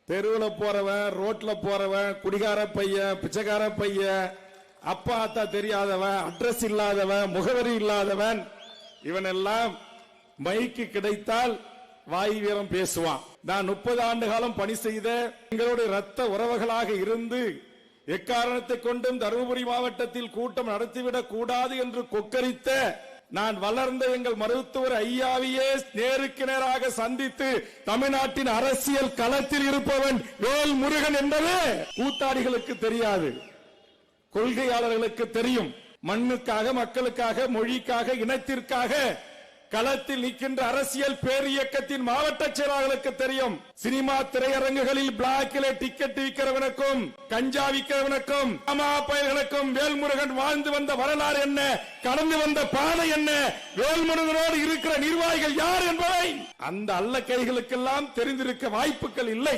தெருவில் போறவன், ரோட்ல போறவன், குடிகார பையன், பிச்சைக்கார பையன், அப்பா அத்தா தெரியாதவன், அட்ரஸ் இல்லாதவன், முகவரி இல்லாதவன், இவன் எல்லாம் மைக்கு கிடைத்தால் வாய் வீரம் பேசுவான். நான் 30 ஆண்டு காலம் பணி செய்த எங்களுடைய ரத்த உறவுகளாக இருந்து எக்காரணத்தை கொண்டும் தருமபுரி மாவட்டத்தில் கூட்டம் நடத்திவிடக் கூடாது என்று கொக்கரித்த நான் வளர்ந்த எங்கள் மருத்துவர் ஐயாவையே நேருக்கு நேராக சந்தித்து தமிழ்நாட்டின் அரசியல் களத்தில் இருப்பவன் வேல் முருகன் என்பது கூத்தாடிகளுக்கு தெரியாது, கொள்கையாளர்களுக்கு தெரியும். மண்ணுக்காக, மக்களுக்காக, மொழிக்காக, இனத்திற்காக களத்தில் நிற்கின்ற அரசியல் பேரியக்கத்தின் மாவட்ட செயலாளர்களுக்கு தெரியும். சினிமா திரையரங்குகளில் பிளாக்கிலே டிக்கெட் விற்கிறவனுக்கும், கஞ்சா விற்கிறவனுக்கும், பயல்களுக்கும் வேல்முருகன் வாழ்ந்து வந்த வரலாறு என்ன, கடந்து வந்த பாதை என்ன, வேல்முருகனோடு இருக்கிற நிர்வாகிகள் யார் என்பதை அந்த அல்ல கைகளுக்கெல்லாம் தெரிந்திருக்க வாய்ப்புகள் இல்லை.